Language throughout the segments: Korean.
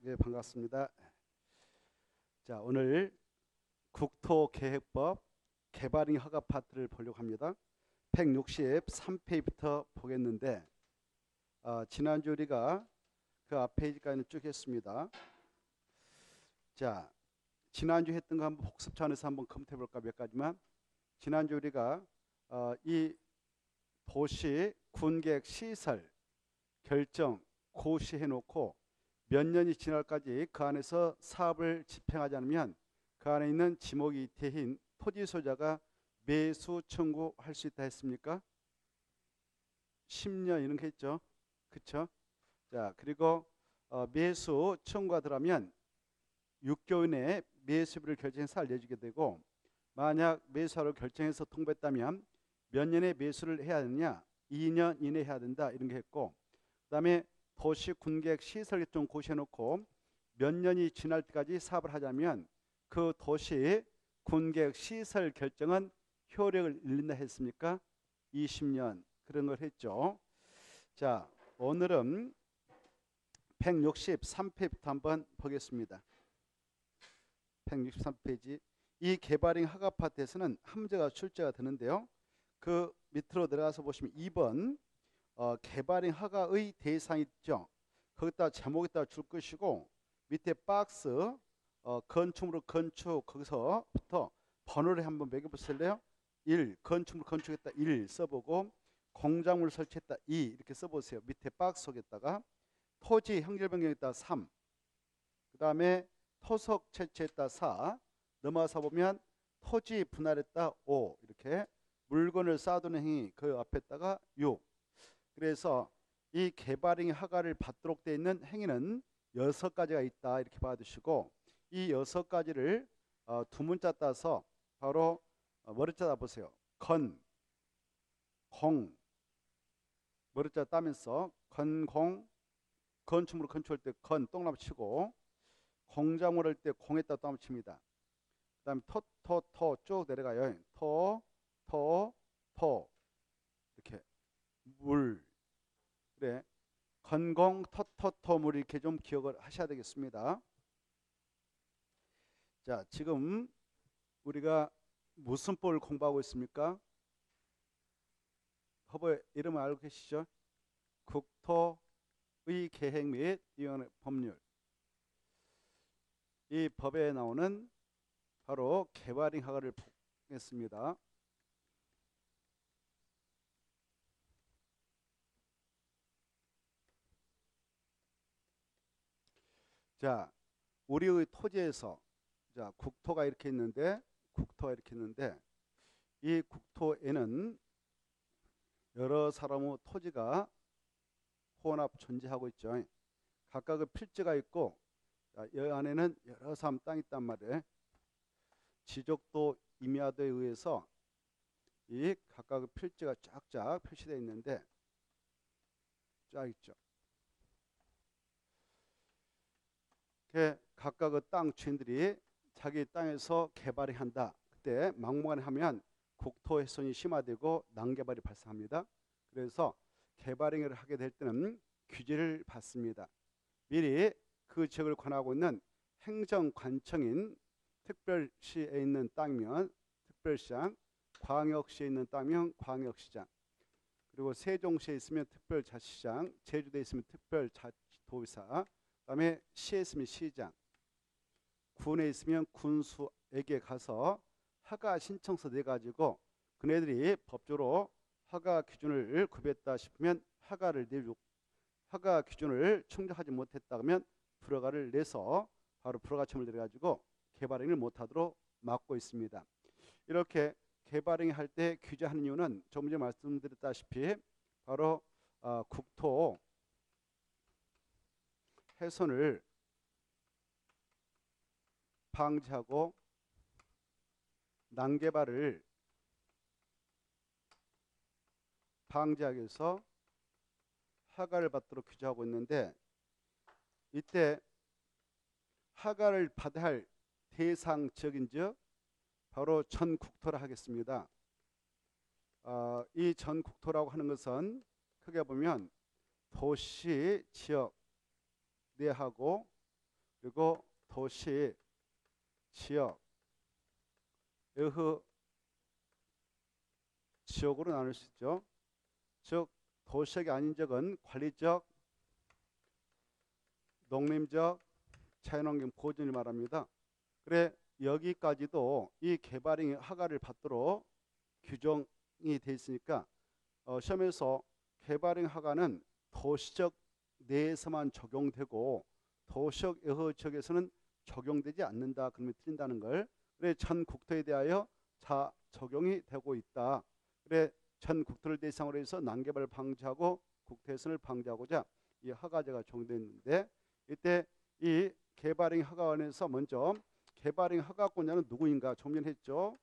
예, 반갑습니다. 자, 오늘 국토계획법 개발인 허가 파트를 보려고 합니다. 163페이지부터 보겠는데 지난주 우리가 그 앞 페이지까지는 쭉 했습니다. 자, 지난주 했던 거 한번 복습 차원에서 한번 검토해 볼까 몇 가지만. 지난주 우리가 이 도시 군계획 시설 결정 고시해 놓고 몇 년이 지날까지 그 안에서 사업을 집행하지 않으면 그 안에 있는 지목이 이태인 토지 소유자가 매수 청구할 수 있다 했습니까? 10년 이런 게 있죠. 그쵸? 자, 그리고 매수 청구가 들어가면 6개월 내에 매수비를 결정해서 알려주게 되고, 만약 매수를 결정해서 통보했다면 몇 년에 매수를 해야 되느냐? 2년 이내에 해야 된다 이런 게 했고, 그 다음에 도시 군계획 시설 좀 고시해놓고 몇 년이 지날 때까지 사업을 하자면 그 도시 군계획 시설 결정은 효력을 잃는다 했습니까? 20년 그런 걸 했죠. 자, 오늘은 163페이지부터 한번 보겠습니다. 163페이지. 이 개발인 허가 파트에서는 함재가 출제가 되는데요. 그 밑으로 내려가서 보시면 2번 개발인 허가의 대상이 있죠. 거기다 제목에다 줄 것이고, 밑에 박스 건축물로 건축, 거기서부터 번호를 한번 매겨보실래요? 1 건축물 건축했다 1 써보고, 공작물 설치했다 2 이렇게 써보세요. 밑에 박스 속에다가 토지 형질 변경했다 3, 그 다음에 토속 채취했다 4, 넘어서 보면 토지 분할했다 5, 이렇게 물건을 쌓아두는 행위 그 앞에다가 6. 그래서 이 개발인 허가를 받도록 되어 있는 행위는 6가지가 있다 이렇게 봐두시고, 이 6가지를 두 문자 따서 바로 머리자 보세요. 건, 공, 머리자 따면서 건, 공, 건축물을 건축할 때 건 똥나무 치고, 공작물 할 때 공에다 똥나무 칩니다. 그 다음에 토 쭉 내려가요. 토 이렇게 물, 그래, 건공 토물 이렇게 좀 기억을 하셔야 되겠습니다. 자, 지금 우리가 무슨 법을 공부하고 있습니까? 법의 이름을 알고 계시죠? 국토의 계획 및 이용의 법률. 이 법에 나오는 바로 개발인 허가를 보겠습니다. 자, 우리의 토지에서, 자, 국토가 이렇게 있는데, 이 국토에는 여러 사람의 토지가 혼합 존재하고 있죠. 각각의 필지가 있고, 이 안에는 여러 사람 땅이 있단 말이에요. 지적도 임야도에 의해서 이 각각의 필지가 쫙쫙 표시되어 있는데, 쫙 있죠. 각각의 땅 주인들이 자기 땅에서 개발을 한다. 그때 막무가내 하면 국토 훼손이 심화되고 난개발이 발생합니다. 그래서 개발행위를 하게 될 때는 규제를 받습니다. 미리 그 지역을 관하고 있는 행정관청인 특별시에 있는 땅이면 특별시장, 광역시에 있는 땅이면 광역시장, 그리고 세종시에 있으면 특별자치시장, 제주도에 있으면 특별자치도의사, 그다음에 시에 있으면 시장, 군에 있으면 군수에게 가서 허가 신청서 내가지고 그네들이 법적으로 허가 기준을 구별했다 싶으면 허가를 내주고, 허가 기준을 충족하지 못했다 그러면 불허가를 내서 바로 불허가청을 내려가지고 개발행위를 못하도록 막고 있습니다. 이렇게 개발행위 할 때 규제하는 이유는 조금 전에 말씀드렸다시피 바로 국토 훼손을 방지하고 난개발을 방지하기 위해서 허가를 받도록 규제하고 있는데, 이때 허가를 받아야 할 대상 지역인즉 바로 전국토라 하겠습니다. 이 전국토라고 하는 것은 크게 보면 도시 지역 내하고 그리고 도시, 지역, 지역으로 나눌 수 있죠. 즉 도시역이 아닌 적은 관리적, 농림적, 자연환경 보존을 말합니다. 그래 여기까지도 이 개발행위 허가를 받도록 규정이 돼 있으니까 시험에서 개발행위 허가는 도시적 내에서만 적용되고 도시적 여러 지역에서는 적용되지 않는다. 그러면 틀린다는 걸. 그래 전 국토에 대하여 자 적용이 되고 있다. 그래 전 국토를 대상으로 해서 난개발 방지하고 국토훼손을 방지하고자 이 허가제가 적용됐는데 이때 이 개발행위 허가원에서 먼저 개발행위 허가권자는 누구인가 정면했죠.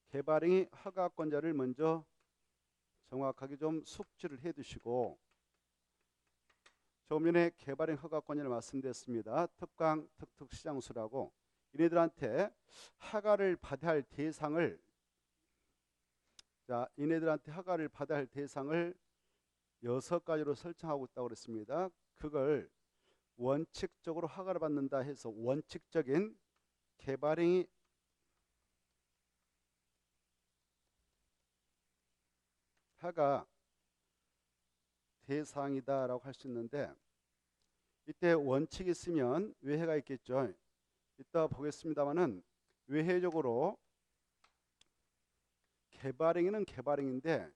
개발행위 허가권자를 먼저 정확하게 좀 숙지를 해 두시고 조금 전에 개발행위 허가권자를 말씀드렸습니다. 특강, 특특시장수라고 이네들한테 허가를 받아야 할 대상을 이네들한테 허가를 받아야 할 대상을 6가지로 설정하고 있다고 그랬습니다. 그걸 원칙적으로 허가를 받는다 해서 원칙적인 개발행위 허가 대상이다라고 할 수 있는데 이때 원칙이 있으면 외해가 있겠죠. 이따 보겠습니다만은 외해적으로 개발행위는 개발행위인데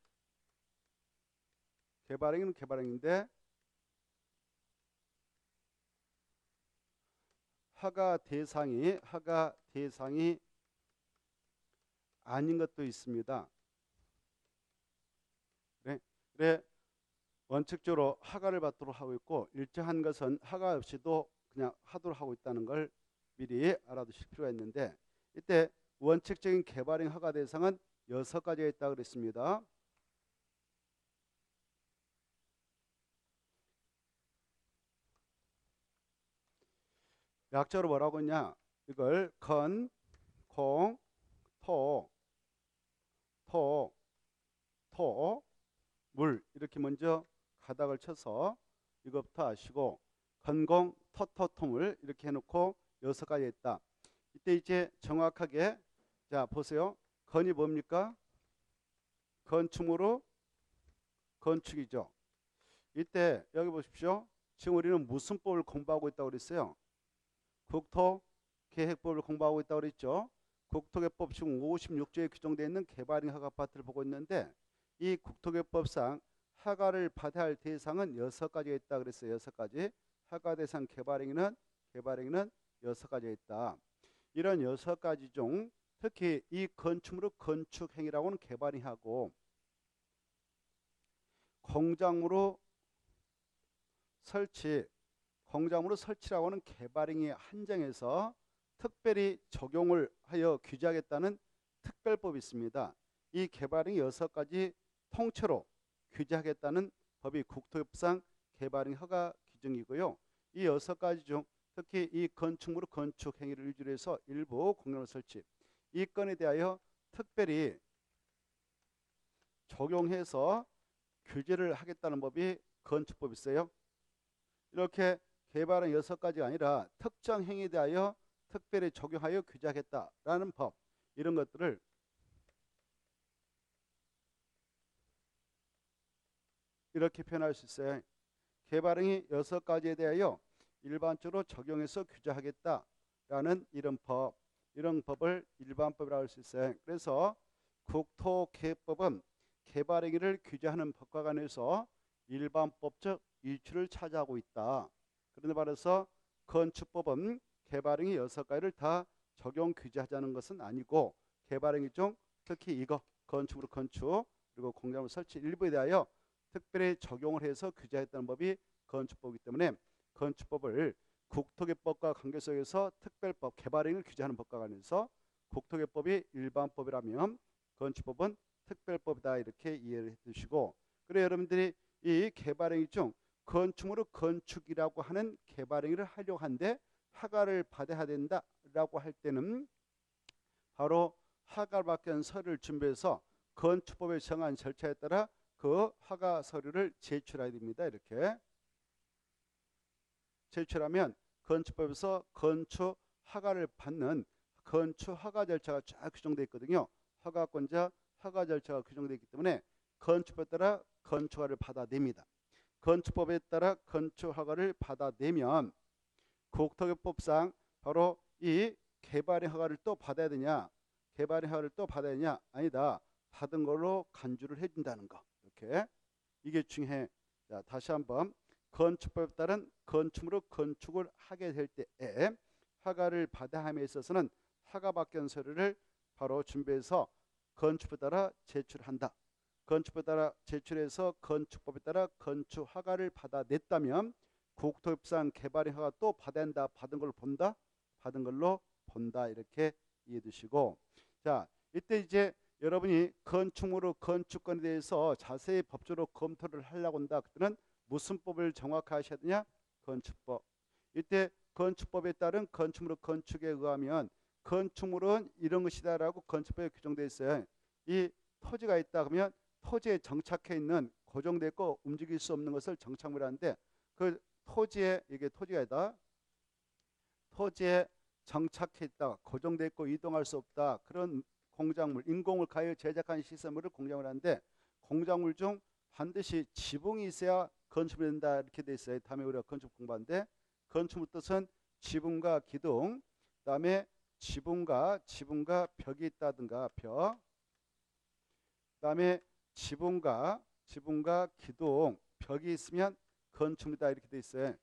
허가 대상이 아닌 것도 있습니다. 그래 원칙적으로 허가를 받도록 하고 있고 일정한 것은 허가 없이도 그냥 하도록 하고 있다는 걸 미리 알아두실 필요가 있는데 이때 원칙적인 개발행위 허가 대상은 6가지가 있다고 그랬습니다. 약자로 뭐라고 했냐? 이걸 건, 콩, 토, 물 이렇게 먼저 가닥을 쳐서 이것부터 아시고 건공, 토물 이렇게 해놓고 6가지 있다. 이때 이제 정확하게 자 보세요. 건이 뭡니까? 건축으로 건축이죠. 이때 여기 보십시오. 지금 우리는 무슨 법을 공부하고 있다고 그랬어요? 국토계획법을 공부하고 있다고 그랬죠. 국토계획법 지금 56조에 규정되어 있는 개발행위 허가 파트를 보고 있는데 이 국토계획법상 허가를 받아야 할 대상은 6가지가 있다 그랬어요. 6가지. 허가 대상 개발행위는 6가지가 있다. 이런 6가지 중 특히 이 건축물의 건축행위라고는 개발행위하고 공작물의 설치라고 하는 개발행위에 한정해서 특별히 적용을 하여 규제하겠다는 특별법이 있습니다. 이 개발행위 6가지 통째로 규제하겠다는 법이 국토법상 개발행위 허가 규정이고요. 이 6가지 중 특히 이 건축물의 건축행위를 위주로 해서 일부 공용물 설치 이 건에 대하여 특별히 적용해서 규제를 하겠다는 법이 건축법이 있어요. 이렇게 개발은 6가지가 아니라 특정 행위에 대하여 특별히 적용하여 규제하겠다라는 법 이런 것들을 이렇게 표현할 수 있어요. 개발행위 6가지에 대하여 일반적으로 적용해서 규제하겠다라는 이런 법을 일반법이라고 할 수 있어요. 그래서 국토계획법은 개발행위를 규제하는 법과 관해서 일반법적 이치를 차지하고 있다. 그런데 말해서 건축법은 개발행위 6가지를 다 적용 규제하자는 것은 아니고 개발행위 중 특히 이거 건축으로 건축 그리고 공작물 설치 일부에 대하여 특별히 적용을 해서 규제했다는 법이 건축법이기 때문에 건축법을 국토계획법과 관계 속에서 특별법 개발행위를 규제하는 법과 관해서 국토계획법이 일반법이라면 건축법은 특별법이다 이렇게 이해를 해두시고 그래 여러분들이 이 개발행위 중 건축물의 건축이라고 하는 개발행위를 하려고 하는데 허가를 받아야 된다라고 할 때는 바로 허가를 받기 위한 서류를 준비해서 건축법에 정한 절차에 따라 그 허가 서류를 제출해야 됩니다. 이렇게 제출하면 건축법에서 건축 허가를 받는 건축 허가 절차가 쫙 규정되어 있거든요. 허가권자 허가 절차가 규정되어 있기 때문에 건축법에 따라 건축허가를 받아냅니다. 건축법에 따라 건축허가를 받아내면 국토교법상 바로 이 개발의 허가를 또 받아야 되냐, 개발의 허가를 또 받아야 되냐, 아니다, 받은 걸로 간주를 해준다는 거. 이렇게 이게 중요해. 자, 다시 한번 건축법에 따른 건축물로 건축을 하게 될 때에 허가를 받아야 함에 있어서는 허가 받견 서류를 바로 준비해서 건축법에 따라 제출한다. 건축법에 따라 제출해서 건축법에 따라 건축 허가를 받아냈다면 국토교법상 개발의 허가 또 받아야 한다. 받은 걸로 본다. 받은 걸로 본다. 이렇게 이해해 두시고, 자, 이때 이제 여러분이 건축물의 건축권에 대해서 자세히 법적으로 검토를 하려고 한다. 그때는 무슨 법을 정확히 하셔야 되냐? 건축법. 이때 건축법에 따른 건축물의 건축에 의하면 건축물은 이런 것이다라고 건축법에 규정되어 있어요. 이 토지가 있다 그러면 토지에 정착해 있는 고정되어 있고 움직일 수 없는 것을 정착물이라는데, 그 토지에, 이게 토지가 있다, 토지에 정착해 있다, 고정되어 있고 이동할 수 없다, 그런 공작물, 인공을 가하여 제작한 시설물을 공작물 하는데, 공작물 중 반드시 지붕이 있어야 건축물이 된다 이렇게 돼 있어요. 다음에 우리가 건축 공부하는데, 건축물 뜻은 지붕과 기둥, 그다음에 지붕과 벽이 있다든가 벽, 그다음에 지붕과 기둥, 벽이 있으면 건축물이다 이렇게 돼 있어요.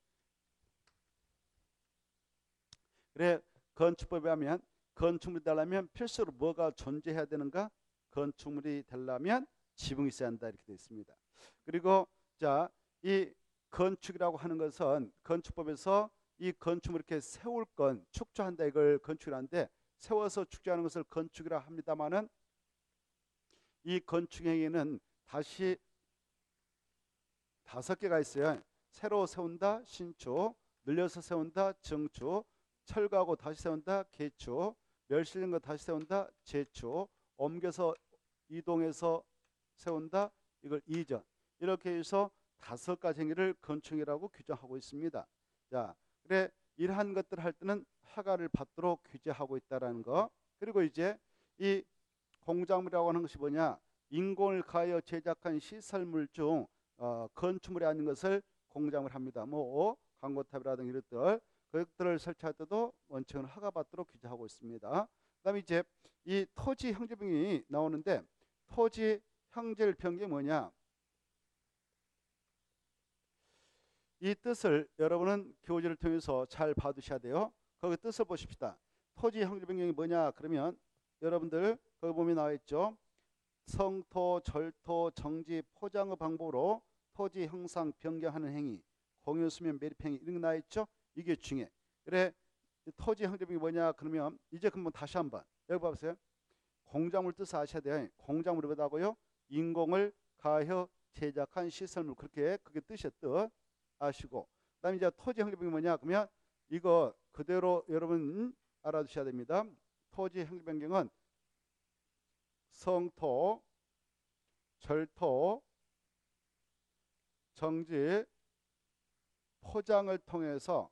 그래 건축법에 하면 건축물이 되려면 필수로 뭐가 존재해야 되는가? 건축물이 되려면 지붕이 있어야 한다 이렇게 되어 있습니다. 그리고 자, 이 건축이라고 하는 것은 건축법에서 이 건축물 이렇게 세울 건 축조한다 이걸 건축이라는데, 세워서 축조하는 것을 건축이라 합니다만은 이 건축행위는 다시 5개가 있어요. 새로 세운다 신축, 늘려서 세운다 증축, 철거하고 다시 세운다 개축, 멸실된 거 다시 세운다 재축, 옮겨서 이동해서 세운다 이걸 이전. 이렇게 해서 5가지 행위를 건축이라고 규정하고 있습니다. 자, 그래 이러한 것들을 할 때는 허가를 받도록 규제하고 있다라는 거. 그리고 이제 이 공작물이라고 하는 것이 뭐냐? 인공을 가하여 제작한 시설물 중 건축물이 아닌 것을 공작물 합니다. 뭐 광고탑이라든가 이런 것들, 그것들을 설치할 때도 원칙은 허가받도록 규제하고 있습니다. 그다음에 이제 이 토지 형질병이 나오는데, 토지 형질병이 뭐냐? 이 뜻을 여러분은 교재를 통해서 잘 봐두셔야 돼요. 거기 뜻을 보십시다. 토지 형질변경이 뭐냐? 그러면 여러분들 거기 보면 나와 있죠. 성토, 절토, 정지, 포장의 방법으로 토지 형상 변경하는 행위, 공유수면 매립 행위 이런 게 나와 있죠. 이게 중요해. 그래 토지 형질변경이 뭐냐? 그러면 이제 그러면 다시 한번 여기 봐보세요. 공작물 뜻을 아셔야 돼요. 공작물이 뭐다고요? 인공을 가하여 제작한 시설물, 그렇게 그게 뜻이야 뜻. 아시고, 그다음에 이제 토지 형질병이 뭐냐? 그러면 이거 그대로 여러분 알아두셔야 됩니다. 토지 형질 변경은 성토, 절토, 정지, 포장을 통해서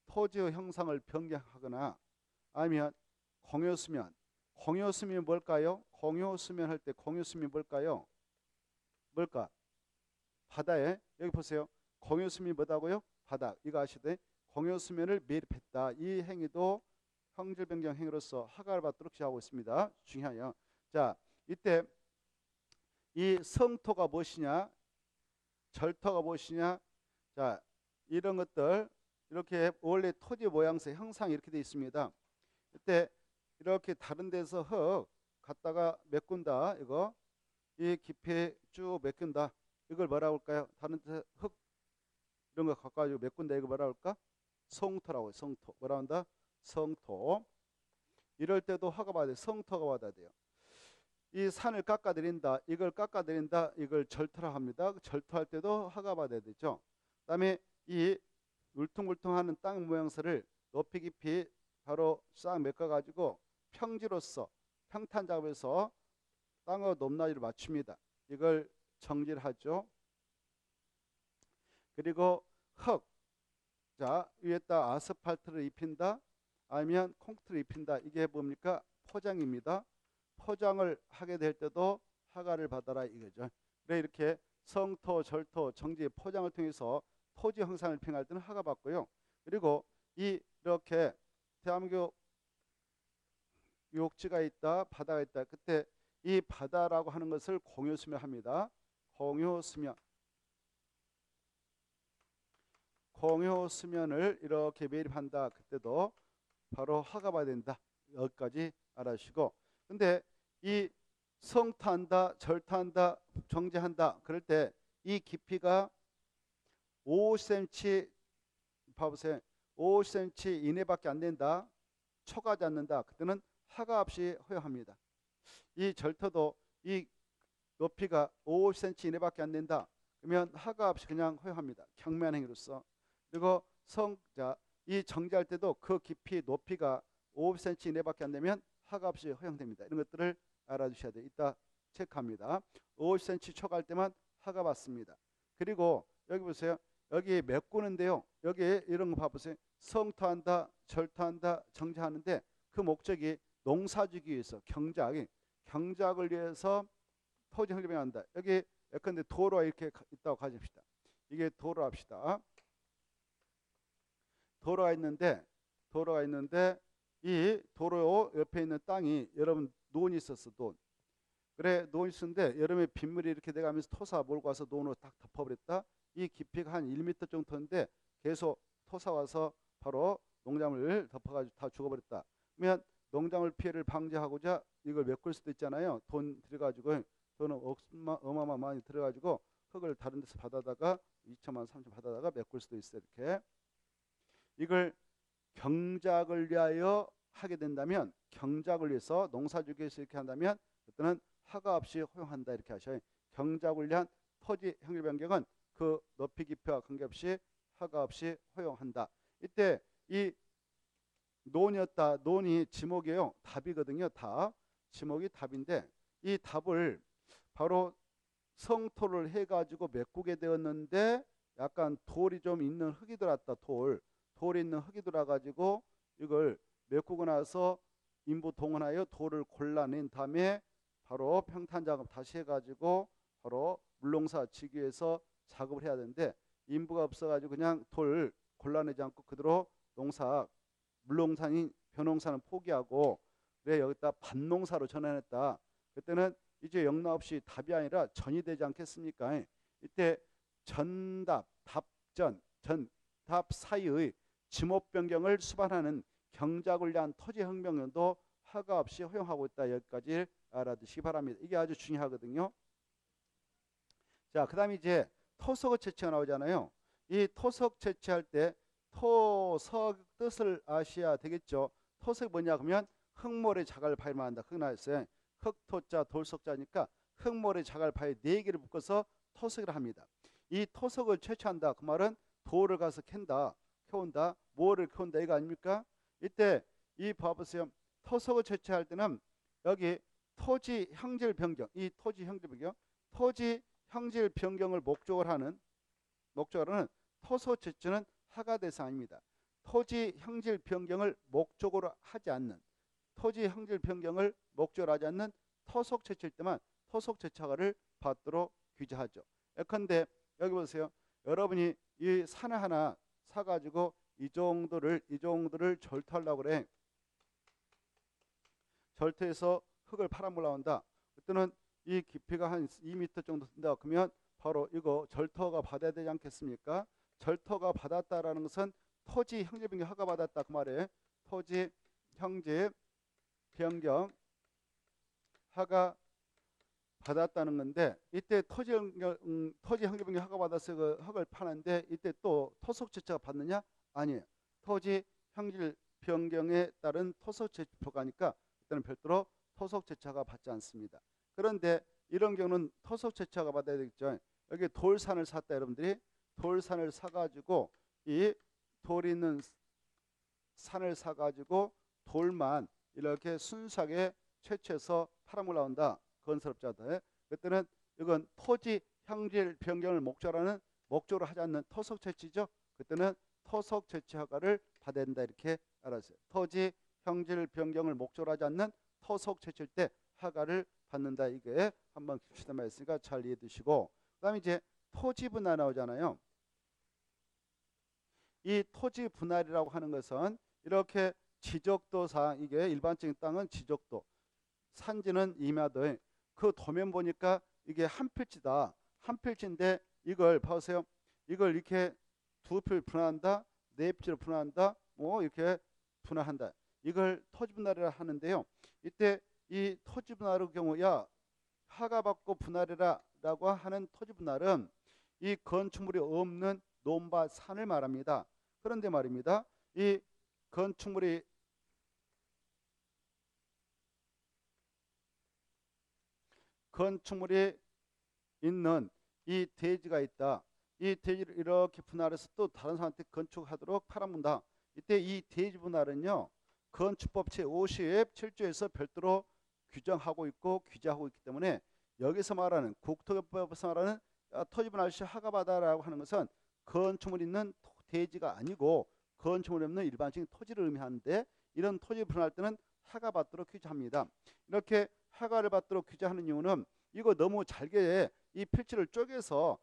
토지의 형상을 변경하거나 아니면 공유수면. 공유수면이 뭘까요? 공유수면 할 때 공유수면이 뭘까요? 뭘까? 바다에, 여기 보세요. 공유수면이 뭐다고요? 바닥. 이거 아시되 공유수면을 매립했다. 이 행위도 형질변경 행위로서 허가를 받도록 지하고 있습니다. 중요해요. 자, 이때 이 성토가 무엇이냐, 절토가 무엇이냐, 자 이런 것들 이렇게 원래 토지 모양새 형상이 이렇게 되어 있습니다. 이때 이렇게 다른 데서 흙 갖다가 메꾼다. 이거 이 깊이 쭉 메꾼다. 이걸 뭐라고 할까요? 다른 데서 흙 이런 거 갖가지고 메꾼다. 이거 뭐라고 할까? 성토라고 해요. 성토. 뭐라고 한다? 성토. 이럴 때도 허가 받아야 돼요. 성토가 받아야 돼요. 이 산을 깎아내린다. 이걸 깎아내린다. 이걸 절토라고 합니다. 절토할 때도 허가 받아야 되죠. 그 다음에 이 울퉁불퉁하는 땅 모양새를 높이 깊이 바로 싹 메꿔가지고 평지로서 평탄 작업에서 땅의 높낮이를 맞춥니다. 이걸 정지를 하죠. 그리고 흙, 자, 위에다 아스팔트를 입힌다 아니면 콘크리트를 입힌다. 이게 뭡니까? 포장입니다. 포장을 하게 될 때도 허가를 받아라 이거죠. 그래 이렇게 성토, 절토, 정지 포장을 통해서 토지 형상을 평할 때는 허가 받고요. 그리고 이렇게 대한민국 육지가 있다, 바다가 있다. 그때 이 바다라고 하는 것을 공유수면 합니다. 공유수면. 공유수면을 이렇게 매립한다. 그때도 바로 허가 받아야 된다. 여기까지 알아주시고. 근데 이 성토한다, 절토한다, 정지한다. 그럴 때 이 깊이가 5cm 봐보세요. 5cm 이내밖에 안 된다. 초과하지 않는다. 그때는 허가 없이 허용합니다. 이 절터도 이 높이가 50cm 이내밖에 안 된다. 그러면 허가 없이 그냥 허용합니다. 경면행위로서. 그리고 이 정지할 때도 그 깊이 높이가 50cm 이내밖에 안 되면 허가 없이 허용됩니다. 이런 것들을 알아주셔야 돼요. 이따 체크합니다. 50cm 초과할 때만 허가 받습니다. 그리고 여기 보세요. 여기 메꾸는데요. 여기 이런 거 봐보세요. 성토한다, 절토한다, 정지하는데 그 목적이 농사지기 위해서 경작을 위해서 토지 형성을 한다. 여기 예컨대 도로가 이렇게 있다고 가집시다. 이게 도로 합시다. 도로가 있는데 이 도로 옆에 있는 땅이 여러분 논이 있었어. 논. 그래 논이 있었는데 여름에 빗물이 이렇게 돼가면서 토사 몰고 와서 논으로 딱 덮어버렸다. 이 깊이가 한 1m 정도인데 계속 토사 와서 바로 농작물을 덮어가지고 다 죽어버렸다. 그러면 농작물 피해를 방지하고자 이걸 메꿀 수도 있잖아요. 돈 들여가지고 돈은 어마어마 많이 들어가지고 흙을 다른 데서 받아다가 2천만 3천 받아다가 메꿀 수도 있어요. 이렇게 이걸 경작을 위하여 하게 된다면 경작을 위해서 농사주기 위해서 이렇게 한다면 그때는 허가 없이 허용한다 이렇게 하셔요. 경작을 위한 토지 형질 변경은 그 높이 깊이와 관계없이 허가 없이 허용한다. 이때 이 논이었다. 논이 지목이에요. 답이거든요. 답. 지목이 답인데 이 답을 바로 성토를 해가지고 메꾸게 되었는데 약간 돌이 좀 있는 흙이 들어왔다. 돌이 있는 흙이 들어와가지고 이걸 메꾸고 나서 인부 동원하여 돌을 골라낸 다음에 바로 평탄 작업 다시 해가지고 바로 물농사 지기 위해서 작업을 해야 되는데 인부가 없어가지고 그냥 돌 골라내지 않고 그대로 물농사인 벼농사는 포기하고 그래 여기다 밭농사로 전환했다. 그때는 이제 영락 없이 답이 아니라 전이 되지 않겠습니까? 이때 전답, 답 사이의 지목 변경을 수반하는 경작을 위한 토지 혁명도 허가 없이 허용하고 있다. 여기까지 알아두시기 바랍니다. 이게 아주 중요하거든요. 자, 그다음에 이제 토석 채취가 나오잖아요. 이 토석 채취할 때 토석 뜻을 아셔야 되겠죠. 토석이 뭐냐 그러면 흙모래 자갈 파일만 한다. 그거 나왔어요. 흙토자 돌석자니까 흙모래 자갈 파일 4개를 묶어서 토석이라 합니다. 이 토석을 채취한다. 그 말은 돌을 가서 캐온다. 뭐를 캐온다 이거 아닙니까? 이때 이 봐보세요. 토석을 채취할 때는 여기 토지 형질 변경, 토지 형질 변경을 목적으로 하는 토석 채취는 허가 대상입니다. 토지 형질 변경을 목적으로 하지 않는 토석 채취일 때만 토석 채취 허가를 받도록 규제하죠. 예컨대 여기 보세요. 여러분이 이 산을 하나 사가지고 이 정도를 절토하려고 그래. 절토해서 흙을 팔아먹으러 나온다. 그때는 이 깊이가 한 2m 정도 된다. 그러면 바로 이거 절토가 받아야 되지 않겠습니까? 절토가 받았다라는 것은 토지 형질 변경 허가 받았다 그 말이에요. 토지 형질 변경 허가 받았다는 건데 이때 토지 형질 변경 허가 받아서 그 흙을 파는데 이때 또 토속 채취가 받느냐? 아니에요. 토지 형질 변경에 따른 토속 채취표가 하니까 그때는 별도로 토속 채취가 받지 않습니다. 그런데 이런 경우는 토속 채취가 받아야 되겠죠. 여기 돌산을 샀다. 여러분들이 돌산을 사가지고 이 돌이 있는 산을 사가지고 돌만 이렇게 순수하게 채취해서 팔아먹으러 나온다. 건설업자들. 그때는 이건 토지 형질 변경을 목적으로 하지 않는 토속 채취죠. 그때는 토속 채취 허가를 받아야 된다 이렇게 알았어요. 토지 형질 변경을 목적으로 하지 않는 토속 채취일 때 허가를 받는다. 이게 한번 규칙화되어 있으니까 잘 이해해 두시고, 그다음에 이제 토지 분할 나오잖아요. 이 토지 분할이라고 하는 것은 이렇게 지적도상, 이게 일반적인 땅은 지적도, 산지는 임야도, 그 도면 보니까 이게 한 필지다. 한 필지인데 이걸 보세요. 이걸 이렇게 두 필 분할한다, 네 필지로 분할한다, 뭐 이렇게 분할한다. 이걸 토지 분할이라 하는데요. 이때 이 토지 분할의 경우, 야 허가받고 분할이라고 하는 토지 분할은 이 건축물이 없는 논밭 산을 말합니다. 그런데 말입니다. 이 건축물이 있는 이 대지가 있다. 이 대지를 이렇게 분할해서 또 다른 사람한테 건축하도록 팔아문다. 이때 이 대지 분할은요, 건축법 제57조에서 별도로 규정하고 있고 규제하고 있기 때문에, 여기서 말하는 국토교법에서 말하는 토지 분할 시 허가받아라고 하는 것은 건축물 있는 대지가 아니고 건축물이 없는 일반적인 토지를 의미하는데, 이런 토지 분할 때는 허가받도록 규제합니다. 이렇게 허가를 받도록 규제하는 이유는 이거 너무 잘게 이 필지를 쪼개서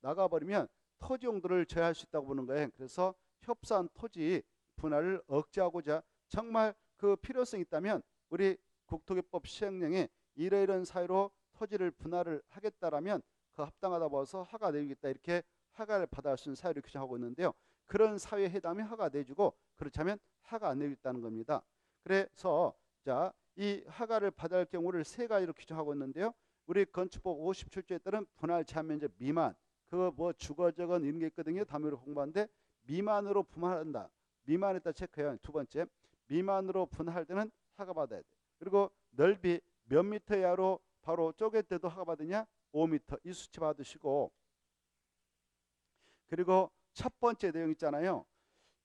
나가버리면 토지 용도를 제한할 수 있다고 보는 거예요. 그래서 협소한 토지 분할을 억제하고자 정말 그 필요성이 있다면 우리 국토기법 시행령에 이러이러한 사유로 토지를 분할을 하겠다라면 그 합당하다 봐서 허가 내주겠다, 이렇게 허가를 받아야 할 수 있는 사유를 규정하고 있는데요. 그런 사유에 해당하면 허가 내주고, 그렇지 않으면 허가 안 내주겠다는 겁니다. 그래서 자, 이 허가를 받아야 할 경우를 세 가지로 규정하고 있는데요. 우리 건축법 57조에 따른 분할 제한 면적 미만, 그 뭐 주거적은 이런 게 있거든요. 다음으로 공부하는데 미만으로 분할한다. 미만에다 체크해요. 두 번째, 미만으로 분할 때는 허가 받아야 돼. 그리고 넓이 몇 미터 이하로 바로 쪼갤 때도 허가 받으냐? 5미터. 이 수치 받으시고, 그리고 첫 번째 내용 있잖아요.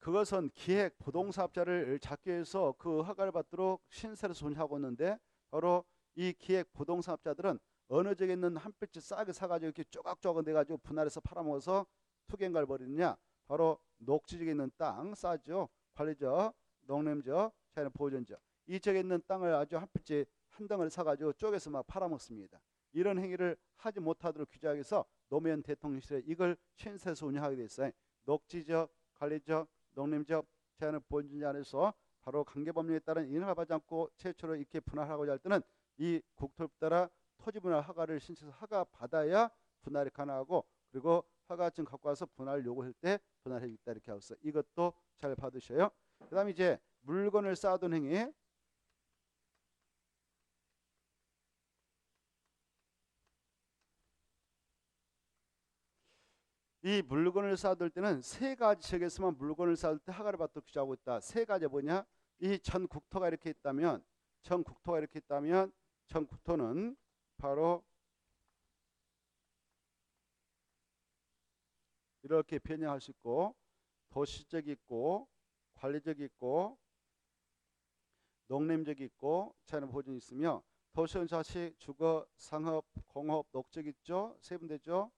그것은 기획 부동산업자를 잡기 위해서 그 허가를 받도록 신설을 손하고 있는데, 바로 이 기획 부동산업자들은 어느 지역에 있는 한 필지 싸게 사가지고 이렇게 쪼각쪼각 내가지고 분할해서 팔아먹어서 투경가를 벌이느냐? 바로 녹지 지역에 있는 땅 싸죠. 관리적, 농림적, 자연 보존적. 이 지역에 있는 땅을 아주 한 필지 한 덩어리 사가지고 쪼개서 막 팔아먹습니다. 이런 행위를 하지 못하도록 규제하기 위해서 노무현 대통령실에 이걸 신설해서 운영하게 됐어요. 녹지적, 관리적, 농림적, 자연을 보존지 안에서 바로 관계법령에 따른 인허가 받지 않고 최초로 이렇게 분할하고자 할 때는 이 국토법 따라 토지 분할 허가를 신청해서 허가 받아야 분할이 가능하고, 그리고 허가증 갖고 와서 분할 요구할 때 분할해 주겠다 이렇게 하고 있어요. 이것도 잘 받으셔요. 그다음에 이제 물건을 쌓아둔 행위. 이 물건을 쌓아둘 때는 세 가지 지역에서만 물건을 쌓을 때 허가를 받도록 규정하고 있다. 세 가지 뭐냐? 이 전 국토가 이렇게 있다면, 전 국토는 바로 이렇게 변형할 수 있고, 도시적이 있고, 관리적이 있고, 농림적이 있고, 자연 보존이 있으며, 도시는 자식, 주거, 상업, 공업, 녹적 있죠. 세분되죠.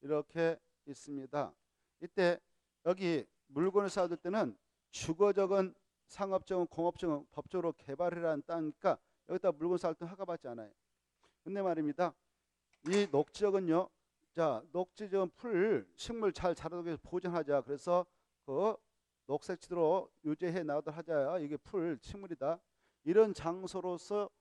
이렇게 있습니다. 이때 여기 물건을 쌓아둘 때는 주거적은, 상업적은, 공업적은 법적으로 개발이라는 땅이니까 여기다 물건 쌓을 때 허가받지 않아요. 근데 말입니다. 이 녹지적은요. 자, 녹지적은 풀, 식물 잘 자라게 보존하자. 그래서 그 녹색지도로 유지해 나가도록 하자. 이게 풀, 식물이다. 이런 장소로서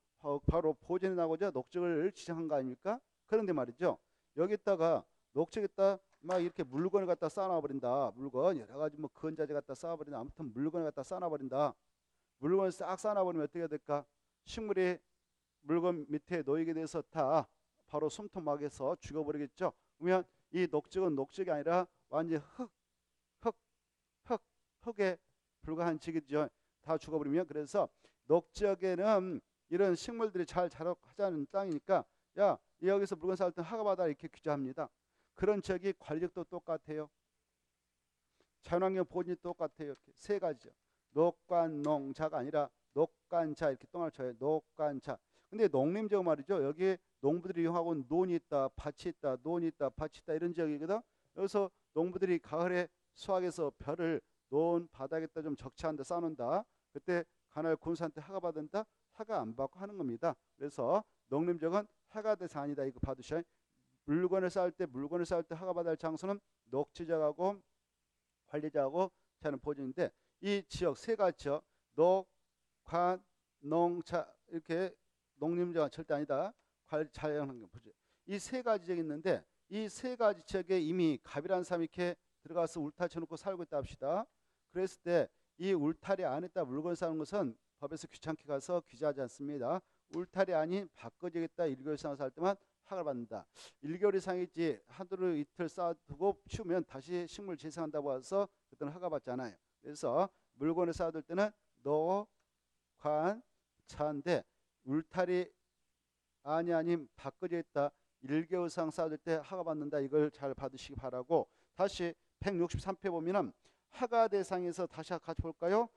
바로 보존해 나가고자 녹지를 지정한 거 아닙니까? 그런데 말이죠. 여기다가 녹지에다 막 이렇게 물건을 갖다 쌓아버린다. 물건 여러 가지 뭐 건자재 갖다 쌓아버린다. 아무튼 물건을 갖다 쌓아버린다. 물건을 싹 쌓아버리면 어떻게 될까? 식물이 물건 밑에 놓이게 돼서 다 바로 숨통막에서 죽어버리겠죠. 그러면 이 녹적은 녹적이 아니라 완전 흙에 불과한 지기죠. 다 죽어버리면, 그래서 녹지역에는 이런 식물들이 잘 자라하자는 땅이니까 야 여기서 물건 쌓을 때 허가받아 이렇게 규제합니다. 그런 지역이 관리력도 똑같아요. 자연환경 보존이 똑같아요. 이렇게 세 가지죠. 녹관농자가 아니라 녹관자 이렇게 똥을 쳐요. 녹관자. 근데 농림지역 말이죠. 여기 농부들이 이용하고 논이 있다, 밭이 있다, 논이 있다, 밭이 있다 이런 지역이거든. 여기서 농부들이 가을에 수학에서 별을 놓은 바닥에다 좀 적치한 데 쌓는다. 그때 관할 군수한테 허가받는다. 허가 안 받고 하는 겁니다. 그래서 농림정은 허가 대상 아니다. 이거 봐두셔. 물건을 쌓을 때 허가받을 장소는 녹지자하고 관리자하고 자는 보존인데 이 지역 세 가지죠. 녹, 관, 농자 이렇게 농림정은 절대 아니다. 관리 자연환경 보존. 이 세 가지 지역이 있는데 이 세 가지 지역에 이미 갑이라는 사람이 이렇게 들어가서 울타리 쳐놓고 살고 있다 합시다. 그랬을 때 이 울타리 안에다 물건 쌓는 것은 법에서 귀찮게 가서 규제하지 않습니다. 울타리 아닌 바꿔지겠다 1개월 이상 살 때만 허가를 받는다. 1개월 이상이지 하루 이틀 쌓아두고 치우면 다시 식물 재생한다고 해서 그때는 허가받지 않아요. 그래서 물건을 쌓아둘 때는 노, 관, 차인데 울타리 안이 아닌 바꿔져 있다. 1개월 이상 쌓아둘 때 허가받는다. 이걸 잘 받으시기 바라고 다시 163페 보면은 허가 대상에서 다시 같이 볼까요?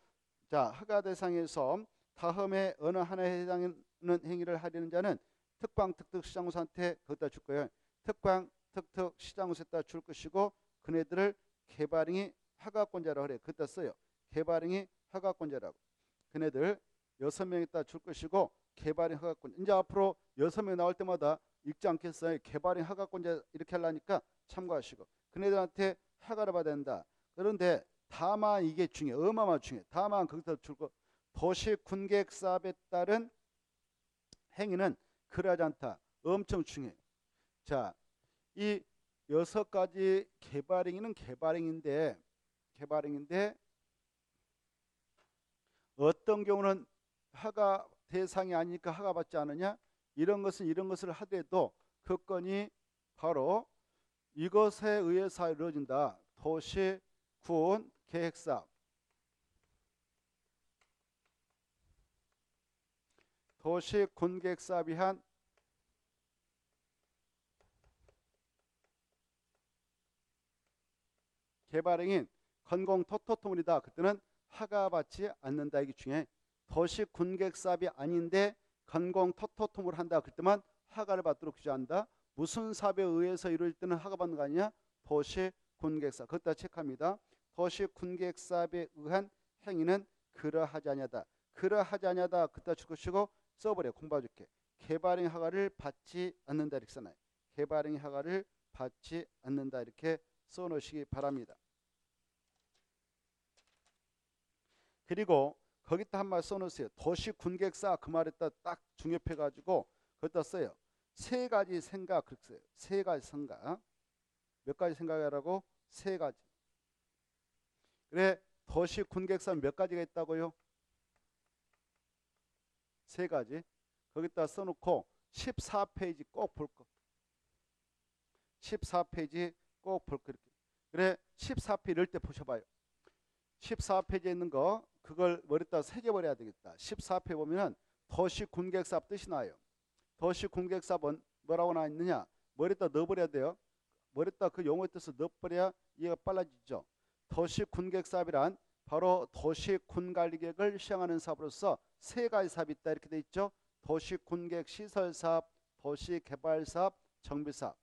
자, 허가 대상에서 다음에 어느 하나에 해당하는 행위를 하려는 자는 특광, 특특, 시장우수한테 거기다 줄 거예요. 특광, 특특, 시장우수에다 줄 것이고 그네들을 개발행위 허가권자라고 그래요. 거기다 써요. 개발행위 허가권자라고. 그네들 6명에다 줄 것이고 개발행 허가권자. 이제 앞으로 6명 나올 때마다 읽지 않겠어요. 개발행 허가권자 이렇게 하려니까 참고하시고 그네들한테 허가를 받아야 된다. 그런데 다만 이게 중요해. 어마어마하게 중요해. 다만 거기다 줄 거. 도시 군계획 사업에 따른 행위는 그러하지 않다. 엄청 중요해. 자, 이 6가지 개발행위는 개발행위인데 어떤 경우는 허가 대상이 아니니까 허가받지 않느냐? 이런 것을 하더라도 그 건이 바로 이것에 의해서 이루어진다. 도시 군 계획사업. 도시 군 계획사업이 한 개발행인 건공 토토토물이다. 그때는 허가받지 않는다. 이게 중요해. 도시 군 계획사업이 아닌데 건공 토토토물 한다. 그때만 허가를 받도록 규제한다. 무슨 사업에 의해서 이루어질 때는 허가받는 거 아니냐? 도시 군 계획사업. 그것다 체크합니다. 도시 군 계획사업에 의한 행위는 그러하지 아니하다. 그러하지 아니하다. 그따 줄 것이고 써버려. 공부해 줄게. 개발행 허가를 받지 않는다. 이렇게 써놔요. 개발행 허가를 받지 않는다. 이렇게 써놓으시기 바랍니다. 그리고 거기다 한 말 써놓으세요. 도시 군객사 그 말에다 딱 중엽해가지고 거기다 써요. 세 가지 생각 그렇게 써요. 세 가지 생각. 몇 가지 생각이라고? 세 가지. 그래 도시 군객사 몇 가지가 있다고요? 세 가지. 거기다 써놓고 14페이지 꼭 볼 거. 14페이지 꼭 볼 거. 그래 14페이지 이럴 때 보셔봐요. 14페이지에 있는 거 그걸 머리에다 새겨버려야 되겠다. 14페이지 보면은 도시 군객사업 뜻이 나요. 도시 군객사업은 뭐라고 나와 있느냐? 머리에다 넣어버려야 돼요. 머리에다 그 용어의 뜻을 넣어버려야 이해가 빨라지죠. 도시 군객사업이란 바로 도시 군관리계획을 시행하는 사업으로서 세 가지 사업이 있다. 이렇게 돼 있죠. 도시 군계획 시설사업, 도시개발사업, 정비사업.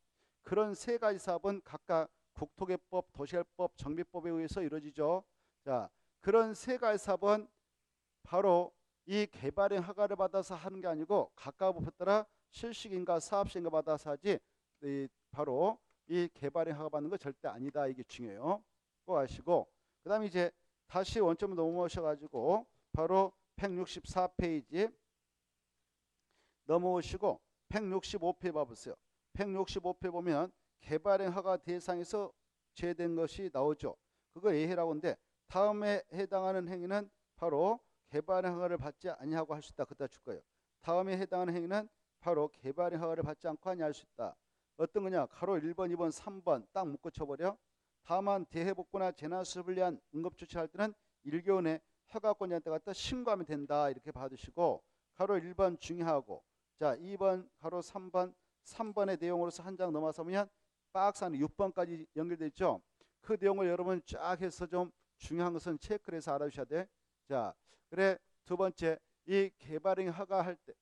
그런 세 가지 사업은 각각 국토개법, 도시개법, 정비법에 의해서 이루어지죠. 자, 그런 세 가지 사업은 바로 이 개발행 허가를 받아서 하는 게 아니고 각각 법에 따라 실식인가 사업시행가 받아서 하지 바로 이 개발행 허가 받는 거 절대 아니다. 이게 중요해요. 꼭 아시고 그 다음에 이제 다시 원점으로 넘어오셔가지고 바로 164페이지 넘어오시고 165페이지 봐보세요. 165페이지 보면 개발행 허가 대상에서 제외된 것이 나오죠. 그거 예해라고 하는데 다음에 해당하는 행위는 바로 개발행 허가를 받지 아니하고 할 수 있다. 그따 줄 거예요. 다음에 해당하는 행위는 바로 개발행 허가를 받지 않고 하냐 할 수 있다. 어떤 거냐? 가로 1번, 2번, 3번 딱 묶어 쳐버려. 다만 대해복구나 재난수습을 위한 응급조치할 때는 1개월 내 허가권자한테 갖다 신고하면 된다. 이렇게 봐두시고 가로 1번 중요하고 자 2번 가로 3번의 내용으로서 한 장 넘어서면 박스 안에 6번까지 연결되어 있죠. 그 내용을 여러분 쫙 해서 좀 중요한 것은 체크를 해서 알아주셔야 돼. 자, 그래 두 번째 이 개발행 허가할 때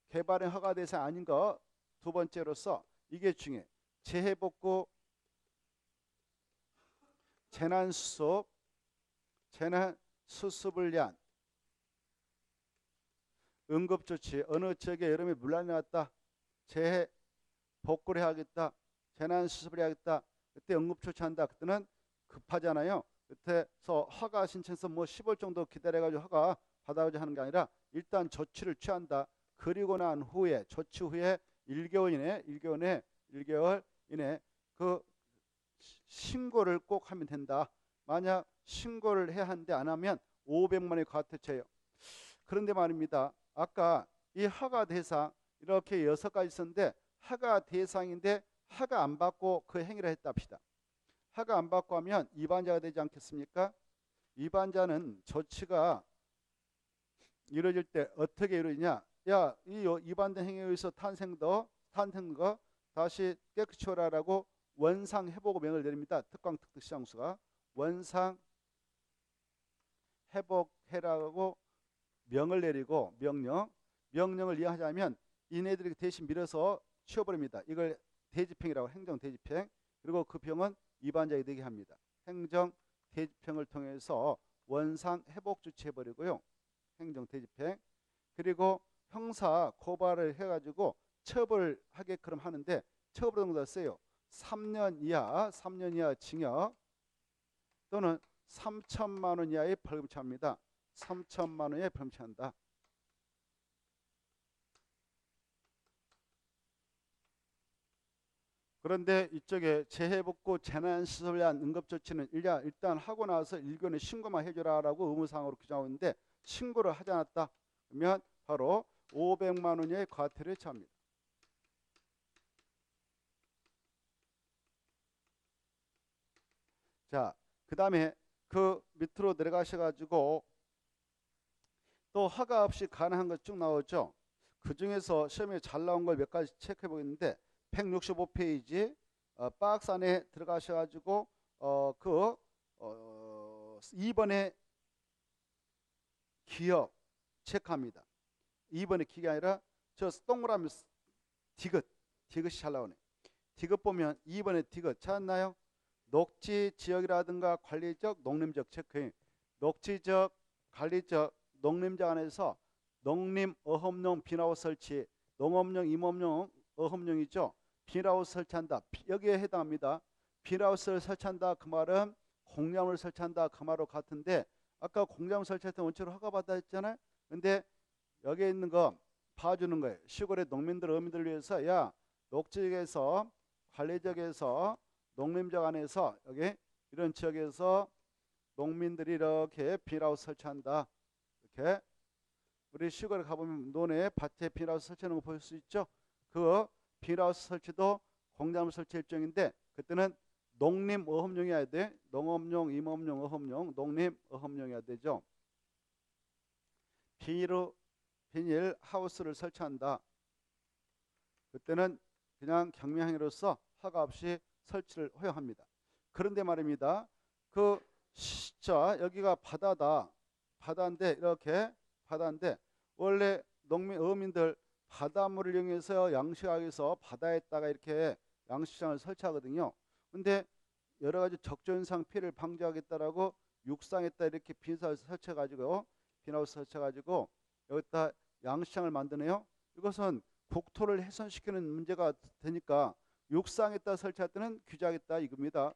개발행 허가 대상 아닌 거 두 번째로서 이게 중요해. 재해복구 재난수습, 재난수습을 위한 응급조치. 어느 지역에 여름에 물난리 났다. 재해 복구를 해야겠다. 재난수습을 해야겠다. 그때 응급조치한다. 그때는 급하잖아요. 그때서 허가 신청해서 뭐 10월 정도 기다려가지고 허가 받아오자 하는 게 아니라 일단 조치를 취한다. 그리고 난 후에 조치 후에 1개월 이내 그 신고를 꼭 하면 된다. 만약 신고를 해야 하는데 안 하면 500만 원의 과태료예요. 그런데 말입니다. 아까 이 허가 대상 이렇게 6가지 있었는데 허가 대상인데 허가 안 받고 그 행위를 했다 합시다. 허가 안 받고 하면 위반자가 되지 않겠습니까? 위반자는 조치가 이루어질 때 어떻게 이루어지냐? 야, 이 위반된 행위에 의해서 탄생거 다시 깨끗이 치워라라고 원상 회복 명을 내립니다. 특강 특특시장수가 원상 회복해라고 명을 내리고 명령을 이해하자면 이네들이 대신 밀어서 치워버립니다. 이걸 대집행이라고 행정 대집행. 그리고 그 병은 위반자가 되게 합니다. 행정 대집행을 통해서 원상 회복 조치해버리고요. 행정 대집행. 그리고 형사 고발을 해가지고 처벌하게끔 하는데 처벌 정도가 세요. 3년 이하 징역 또는 3천만 원 이하의 벌금 처합니다. 3천만 원의 벌금 처한다. 그런데 이쪽에 재해복구 재난시설을 위한 응급조치는 일단 하고 나서 1교내 신고만 해줘라라고 의무사항으로 규정하고 있는데 신고를 하지 않았다. 그러면 바로 500만 원의 과태료에 처합니다. 자, 그 다음에 그 밑으로 내려가셔가지고 또 허가 없이 가능한 것 쭉 나오죠. 그 중에서 시험에 잘 나온 걸 몇 가지 체크해 보겠는데 165페이지 박스 안에 들어가셔가지고 2번에 기업 체크합니다. 2번에 기가 아니라 저 동그라미 디귿이 잘 나오네. 디귿 보면 2번에 디귿 찾았나요? 녹지 지역이라든가 관리적 농림적 체크해. 녹지적 관리적 농림적 안에서 농림 어업용 빈하우스 설치, 농업용 임업용 어업용이죠. 빈하우스 설치한다. 여기에 해당합니다. 빈하우스를 설치한다 그 말은 공장을 설치한다 그 말로 같은데 아까 공장 설치할 때 원칙으로 허가받아 했잖아요. 근데 여기에 있는 거 봐주는 거예요. 시골의 농민들 어민들을 위해서 야 녹지역에서 관리적에서 농림적 안에서 여기 이런 지역에서 농민들이 이렇게 빈하우스 설치한다. 이렇게 우리 시골에 가보면 논에 밭에 빈하우스 설치하는 거 볼 수 있죠. 그 빈하우스 설치도 공작물 설치 일종인데 그때는 농림 어업용이어야 돼. 농업용, 임업용, 어업용, 농림 어업용이어야 되죠. 비닐 하우스를 설치한다. 그때는 그냥 경매행위로서 허가 없이 설치를 허용합니다. 그런데 말입니다. 자 여기가 바다인데 이렇게 바다인데 원래 어민들 바닷물을 이용해서 양식하기 위해서 바다에다가 이렇게 양식장을 설치하거든요. 근데 여러 가지 적조현상 피해를 방지하겠다라고 육상에다 이렇게 빈하우스 설치해가지고 여기다 양식장을 만드네요. 이것은 국토를 훼손시키는 문제가 되니까 육상에다 설치할 때는 규제하겠다 이겁니다.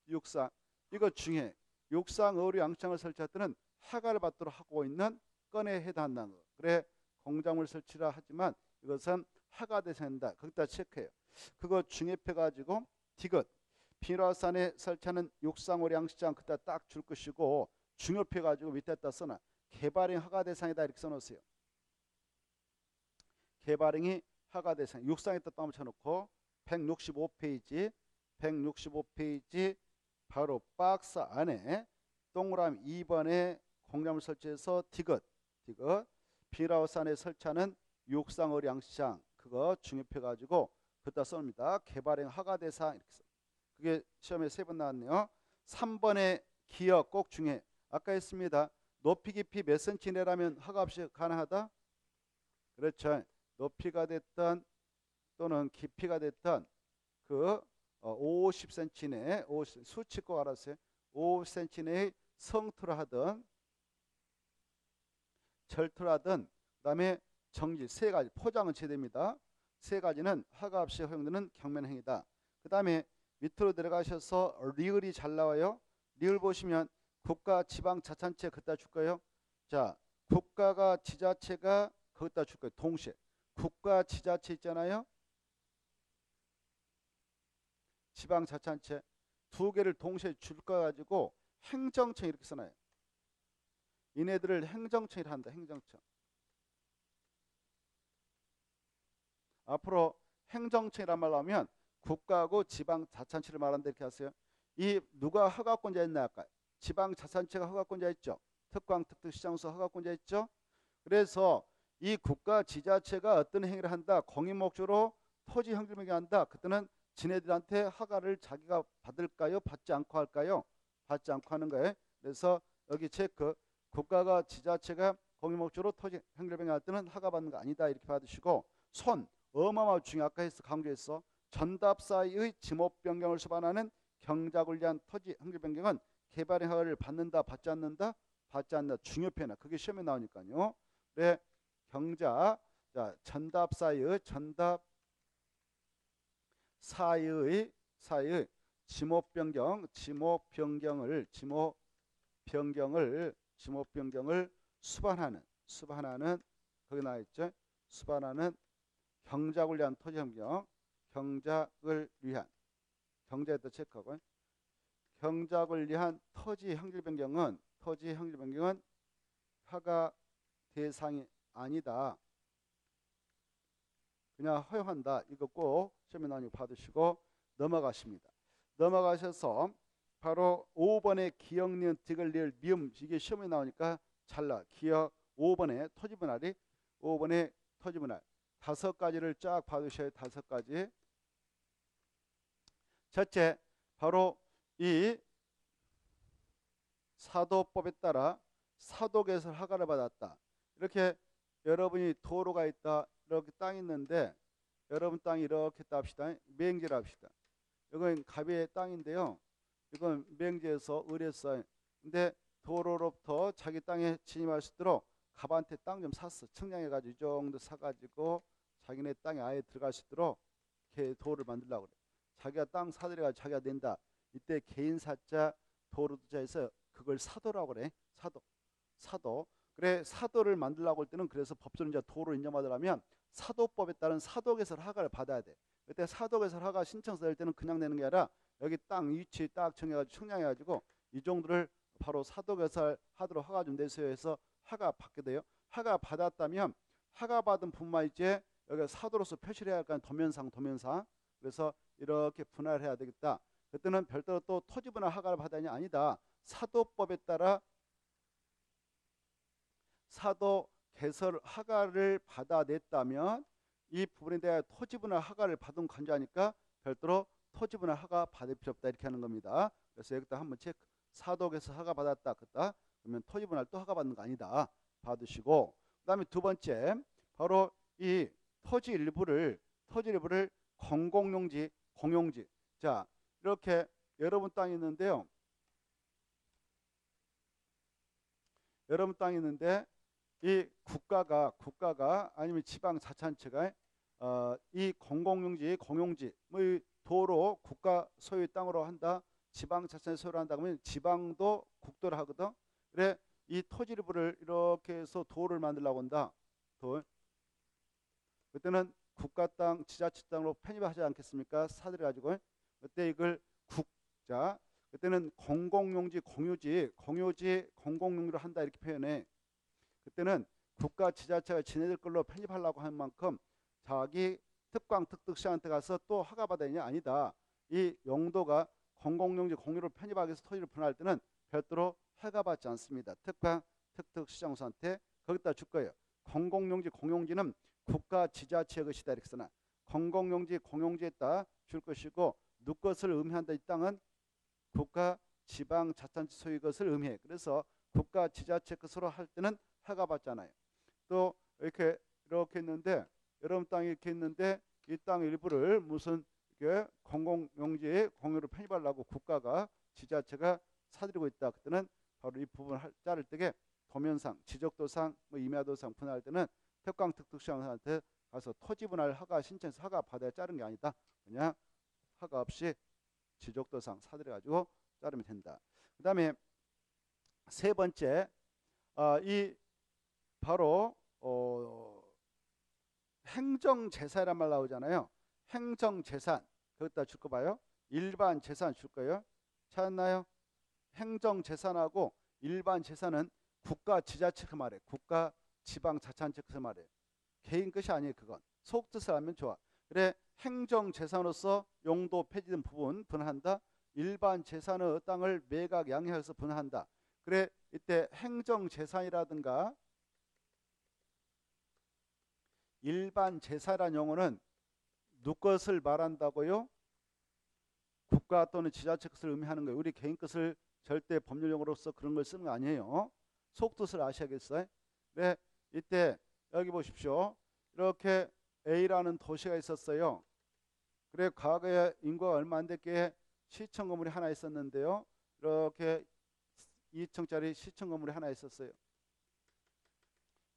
육상 이거 중에 육상 어류 양식장을 설치할 때는 허가를 받도록 하고 있는 건에 해당한다는 거. 그래 공작물 설치라 하지만 이것은 허가 대상이다. 거기다 체크해요. 그거 중립해가지고 디귿 빈하우스 안에 설치하는 육상 어류 양식장 그다 딱 줄 것이고 중립해가지고 밑에다 써놔. 개발행 허가 대상이다 이렇게 써놓으세요. 개발행이 허가 대상 육상에다 또 쳐놓고 165페이지 바로 박스 안에 동그라미 2번에 공작물 설치해서 디귿 빈하우스 안에 설치하는 육상 어류 양식장 그거 중립해 가지고 그다 씁니다. 개발행 허가 대상 이렇게 써. 그게 시험에 3번 나왔네요. 3번에 기억 꼭 중요해. 아까 했습니다. 높이 깊이 몇 cm 내라면 허가 없이 가능하다. 그렇죠. 높이가 됐던 또는 깊이가 됐던 그 50cm 내에 수치 꼭 알았어요. 50cm 내의 성토를 하든 절토를 하든 그다음에 정지 세 가지 포장은 제됩니다. 세 가지는 허가 없이 허용되는 경면행위다. 그 다음에 밑으로 내려가셔서 리을이 잘 나와요. 리을 보시면 국가 지방 자치단체 그따 줄 거예요. 자, 국가가 지자체가 거기다 줄 거예요. 동시에 국가 지자체 있잖아요. 지방 자치단체 두 개를 동시에 줄 거 가지고 행정청 이렇게 써놔요. 얘네들을 행정청이라 한다. 행정청. 앞으로 행정청이란 말로 하면 국가하고 지방 자치단체를 말한다 이렇게 하세요. 이 누가 허가권자 있나 할까요? 지방 자치단체가 허가권자 있죠. 특광 특특시장소 허가권자 있죠. 그래서 이 국가 지자체가 어떤 행위를 한다. 공익 목적으로 토지 형질명이 한다. 그때는 지네들한테 허가를 자기가 받을까요? 받지 않고 할까요? 받지 않고 하는 거예요. 그래서 여기 체크. 국가가 지자체가 공익 목적으로 토지 형질명이 할 때는 허가 받는 거 아니다. 이렇게 받으시고 손 어마어마하게 중요. 아까 강조했어. 전답 사이의 지목 변경을 수반하는 경작을 위한 토지 형질 변경은 개발의 허가를 받는다, 받지 않는다, 받지 않는다. 중요 표현이야. 그게 시험에 나오니까요. 네, 경자, 자 전답 사이의 지목 변경을 수반하는 거기 나와 있죠. 수반하는 경작을 위한 토지 변경, 경작을 위한 경자에다 체크하고 경작을 위한 토지 형질 변경은 허가 대상이 아니다. 그냥 허용한다. 이거 꼭 시험에 나오니 받으시고 넘어가십니다. 넘어가셔서 바로 5번의 기역, 니은, 디귿, 리을, 미음 이게 시험에 나오니까 잘라. 기역 5번의 토지 분할이 5번의 토지 분할 다섯 가지를 쫙 받으셔야 다섯 가지. 첫째, 바로 이 사도법에 따라 사도개설 허가를 받았다. 이렇게 여러분이 도로가 있다. 이렇게 땅이 있는데 여러분 땅이 이렇게 있다 합시다. 맹지를 합시다. 이건 갑의 땅인데요. 이건 맹지에서 의뢰했어요. 근데 도로로부터 자기 땅에 진입할 수 있도록 갑한테 땅 좀 샀어. 측량해가지고 이 정도 사가지고 자기네 땅에 아예 들어갈 수 있도록 이렇게 도로를 만들려고 그래. 자기가 땅 사들여가지고 자기가 낸다. 이때 개인 사자 도로자에서 그걸 사도라고 그래. 사도. 그래 사도를 만들려고 할 때는 그래서 법조는 이제 도로 인정받으려면 사도법에 따른 사도개설 허가를 받아야 돼. 그때 사도개설 허가 신청서 낼 때는 그냥 내는 게 아니라 여기 땅 위치 딱 정해가지고 측량해가지고 이 정도를 바로 사도개설 하도록 허가 좀 내세요 해서 허가 받게 돼요. 허가 받았다면 허가 받은 분만 이제 여기 사도로서 표시를 해야 할 거 아니에요. 도면상. 그래서 이렇게 분할해야 되겠다. 그때는 별도로 또 토지 분할 허가를 받아야 아니다. 사도법에 따라 사도 개설 허가를 받아냈다면 이 부분에 대해 토지 분할 허가를 받은 관자니까 별도로 토지 분할 허가 받을 필요 없다 이렇게 하는 겁니다. 그래서 여기다 한번 체크. 사도 개설 허가 받았다. 그러면 토지 분할 또 허가 받는 거 아니다. 받으시고 그다음에 두 번째 바로 이 토지 일부를 공용지. 자 이렇게 여러분 땅이 있는데요. 여러분 땅이 있는데 이 국가가 아니면 지방 자치단체가 이 공용지 뭐 도로 국가 소유의 땅으로 한다. 지방 자치단체 소유를 한다 그러면 지방도 국도를 하거든. 그래 이 토지 일부를 이렇게 해서 도를 만들려고 한다. 그때는 국가 땅, 지자체 땅으로 편입하지 않겠습니까? 사들여 가지고 그때 이걸 국자 그때는 공공용지 공공용지로 한다 이렇게 표현해. 그때는 국가 지자체가 지네들 걸로 편입하려고 하는 만큼 자기 특광 특특시한테 가서 또 허가 받아야냐 아니다. 이 용도가 공공용지 공유로 편입하기 위해서 토지를 분할할 때는 별도로 허가받지 않습니다. 특광 특특시장소한테 거기다 줄 거예요. 공공용지 공용지는 국가 지자체의 것이다 이렇게 쓰나 공공용지 공용지에다 줄 것이고 누 것을 의미한다. 이 땅은 국가 지방 자치단체 소유의 것을 의미해. 그래서 국가 지자체 것으로 할 때는 허가 받잖아요. 또 이렇게 있는데 여러분 땅이 이렇게 있는데 이 땅 일부를 무슨 이게 공공용지에 공유로 편입하려고 국가가 지자체가 사들이고 있다. 그때는 바로 이 부분을 자를 때에 도면상, 지적도상, 뭐 임야도상 분할할 때는 특광특특시장한테 가서 토지 분할 허가 신청해서 허가 받아야 자른 게 아니다. 그냥 허가 없이 지적도상 사들여 가지고 자르면 된다. 그다음에 세 번째, 이 바로 행정재산이란 말 나오잖아요. 행정재산 거기다 줄 거 봐요. 일반 재산 줄 거예요. 찾았나요? 행정재산하고 일반 재산은 국가 지자체 그 말이에요. 국가 지방자치단체 그 말이에요. 개인 것이 아니에요. 그건 속뜻을 하면 좋아. 그래, 행정재산으로서 용도 폐지된 부분 분할한다. 일반 재산의 땅을 매각 양해해서 분할한다. 그래, 이때 행정재산이라든가 일반 재산이라는 용어는 누구 것을 말한다고요? 국가 또는 지자체 것을 의미하는 거예요. 우리 개인 것을 절대 법률 용어로서 그런 걸 쓰는 거 아니에요. 속뜻을 아셔야겠어요. 네, 이때 여기 보십시오. 이렇게 A라는 도시가 있었어요. 그래, 과거에 인구가 얼마 안 됐기에 시청 건물이 하나 있었는데요. 이렇게 2층짜리 시청 건물이 하나 있었어요.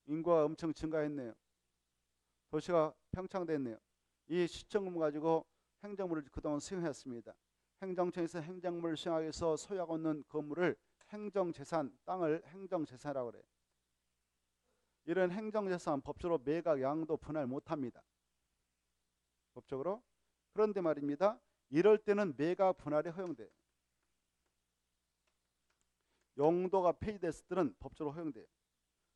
인구가 엄청 증가했네요. 도시가 평창됐네요. 이 시청 건물 가지고 행정물을 그동안 수행했습니다. 행정청에서 행정물을 수행하기 위해서 소유하고 있는 건물을 행정재산, 땅을 행정재산이라고 그래요. 이런 행정재산 법적으로 매각 양도 분할 못합니다. 법적으로. 그런데 말입니다. 이럴 때는 매각 분할이 허용돼요. 용도가 폐지됐을 때는 법적으로 허용돼요.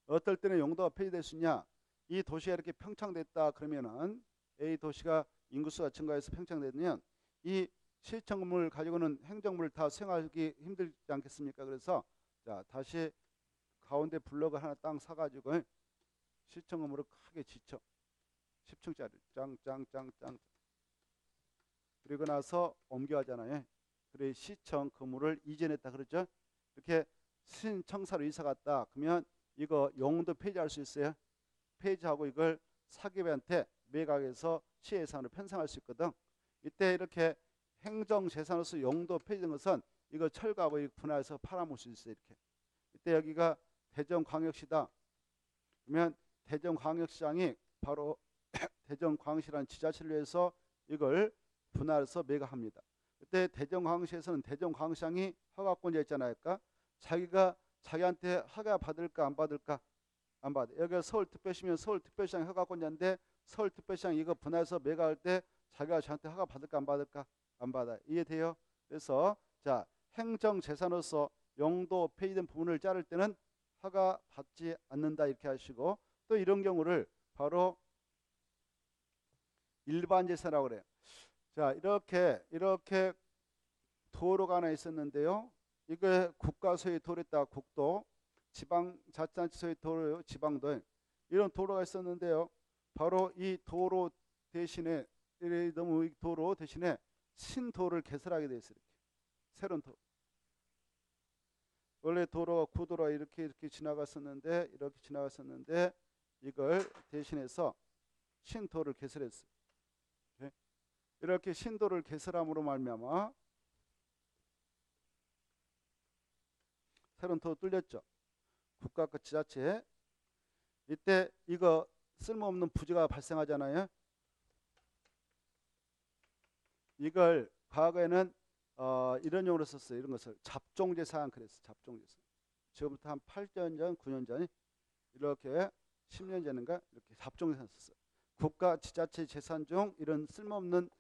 어떨 때는 용도가 폐지될 수 있냐? 이 도시가 이렇게 평창됐다 그러면은 A 도시가 인구수가 증가해서 평창되면 이 시청 건물을 가지고는 행정물을 다 수행하기 힘들지 않겠습니까? 그래서 자, 다시 가운데 블럭을 하나 땅 사가지고 시청 건물을 크게 짓죠. 10층짜리 짱짱짱짱. 그리고 나서 옮겨하잖아요. 그래, 시청 건물을 이전했다 그러죠. 이렇게 신청사로 이사 갔다 그러면 이거 용도 폐지할 수 있어요. 폐지하고 이걸 사기업한테 매각해서 시예산으로 편성할 수 있거든. 이때 이렇게 행정재산으로서 용도 폐지된 것은 이거 철거하고 분할해서 팔아먹을 수 있어요. 이렇게. 이때 여기가 대전광역시다. 그러면 대전광역시장이 바로 대전광역시라는 지자체를 위해서 이걸 분할해서 매각합니다. 그때 대전광역시에서는 대전광역시장이 허가권자 있잖아요. 자기가 자기한테 허가 받을까 안 받을까? 안 받아. 여기가 서울특별시면 서울특별시장 허가권자인데 서울특별시장 이거 분할해서 매각할 때 자기가 저한테 허가 받을까 안 받을까? 안 받아. 이해돼요? 그래서 자, 행정재산으로서 용도 폐지된 부분을 자를 때는 허가 받지 않는다 이렇게 하시고, 또 이런 경우를 바로 일반 재산이라고 그래요. 자, 이렇게 도로가 하나 있었는데요. 이게 국가 소유의 도로였다. 국도, 지방자치단체 소유의 도로, 지방도, 이런 도로가 있었는데요. 바로 이 도로 대신에 너무 이 도로 대신에 신도를 개설하게 돼 있어요. 이렇게 새로운 도로. 원래 도로가 구도로가 이렇게 지나갔었는데 이걸 대신해서 신도를 개설했어요. 이렇게 신도를 개설함으로 말미암아 새로운 도로 뚫렸죠. 국가과 지자체. 이때 이거 쓸모없는 부지가 발생하잖아요. 이걸 과거에는 이런 용어로 썼어요. 이런 것을 잡종재산 그랬어요. 잡종재산. 지금부터 한 8년 전, 9년 전에 이렇게 10년 전인가 이렇게 잡종재산 썼어요. 국가 지자체 재산 중 이런 쓸모없는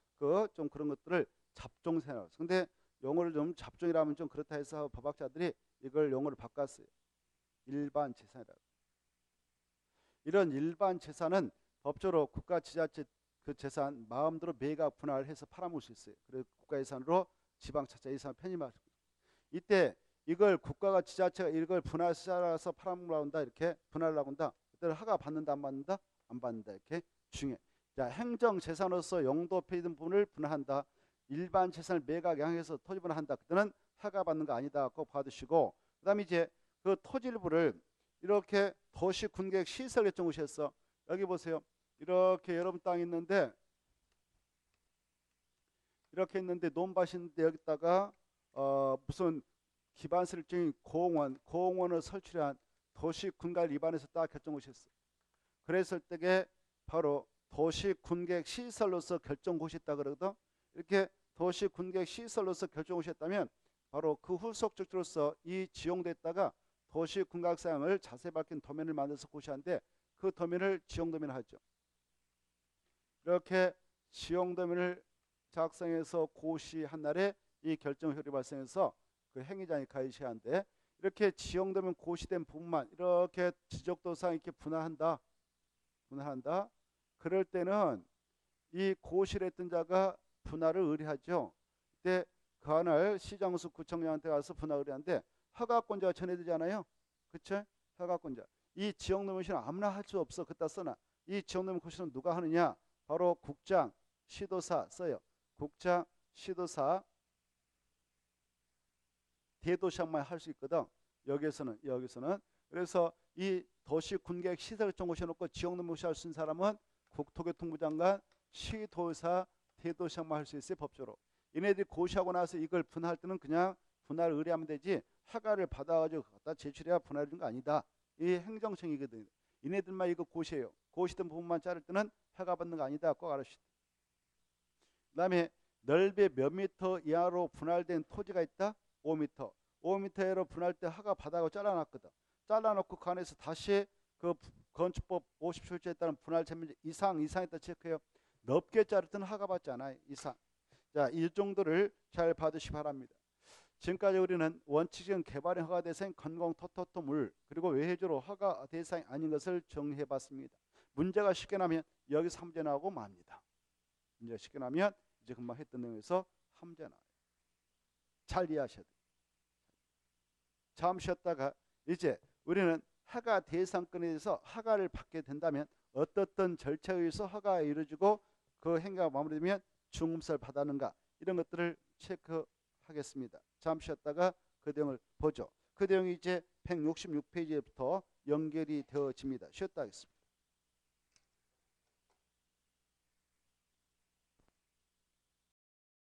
좀 그런 것들을 잡종재산이라고 했어요. 근데 용어를 좀 잡종이라면 좀 그렇다 해서 법학자들이 이걸 용어를 바꿨어요. 일반 재산이라고. 이런 일반 재산은 법적으로 국가 지자체 그 재산 마음대로 매각 분할해서 팔아먹을 수 있어요. 그래서 국가 예산으로 지방자치 예산 편입할 수 있어요. 이때 이걸 국가가 지자체가 이걸 분할해서 팔아먹으려고 한다. 이렇게 분할하려고 한다. 그때는 허가 받는다 안 받는다? 안 받는다. 이렇게 중요해. 자, 행정재산으로서 용도 폐지된 부분을 분할한다. 일반 재산을 매각 양해해서 토지 분할한다. 그때는 허가 받는 거 아니다. 꼭 받으시고, 그 다음에 이제 그 토지 일부를 이렇게 도시 군계획 시설 결정 오셨어. 여기 보세요. 이렇게 여러분 땅이 있는데 이렇게 했는데 논밭인데 여기다가 무슨 기반설 일정이 공원을 설치한 도시 군가를 위반해서 딱 결정고시했어. 그랬을 때게 바로 도시 군계획 시설로서 결정고시했다 그러거든. 이렇게 도시 군계획 시설로서 결정고시했다면 바로 그 후속 조치로서 이 지용됐다가 도시 군각 사항을 자세히 밝힌 도면을 만들어서 고시하는데 그 도면을 지용도면 하죠. 이렇게 지용도면을 작성해서 고시한 날에 이 결정 효력이 발생해서 그 행위장이 가해시한데 이렇게 지용도면 고시된 부분만 이렇게 지적도상 이렇게 분할한다. 그럴 때는 이 고시를 했던 자가 분할을 의뢰하죠. 그때 그날 시장수 구청장한테 가서 분할 의뢰하는데 허가권자가 전해되잖아요. 그쵸? 허가권자. 이 지역노무시는 아무나 할 수 없어. 그따 써놔. 이 지역노무 고시는 누가 하느냐? 바로 국장, 시도사 써요. 국장, 시도사, 대도시장만 할 수 있거든. 여기서는. 그래서 이 도시 군계획 시설 정고시해놓고 지역노무시 할 수 있는 사람은 국토교통부 장관, 시도사, 대도시장만 할 수 있어요. 법적으로. 얘네들이 고시하고 나서 이걸 분할할 때는 그냥 분할 의뢰하면 되지 허가를 받아가지고 갖다 제출해야 분할해 준 거 아니다. 이 행정청이거든요. 얘네들만 이거 고시해요. 고시된 부분만 자를 때는 허가 받는 거 아니다. 꼭 알아주시다. 그 다음에 넓이 몇 미터 이하로 분할된 토지가 있다. 5m. 5m로 분할 때 허가 받아가지고 잘라놨거든. 잘라놓고 그 안에서 다시 그 건축법 50조에 따른 분할 채면 이상했다 체크해요. 넓게 자를 때는 허가 받지 않아요. 이상. 자, 이 정도를 잘 받으시 바랍니다. 지금까지 우리는 원칙적인 개발의 허가 대상인 건공 토토토 물 그리고 외해주로 허가 대상이 아닌 것을 정리해 봤습니다. 문제가 쉽게 나면 여기서 함재 나오고 맙니다. 문제가 쉽게 나면 이제 금방 했던 내용에서 함재 나와요. 잘 이해하셔야 돼요. 잠시 쉬었다가 이제 우리는 허가 대상권에 대해서 허가를 받게 된다면 어떤 절차에 의해서 허가가 이루어지고 그 행위가 마무리되면 중음서를 받았는가 이런 것들을 체크하겠습니다. 잠시 쉬었다가 그 내용을 보죠. 그 내용이 이제 166페이지부터 연결이 되어집니다. 쉬었다 하겠습니다.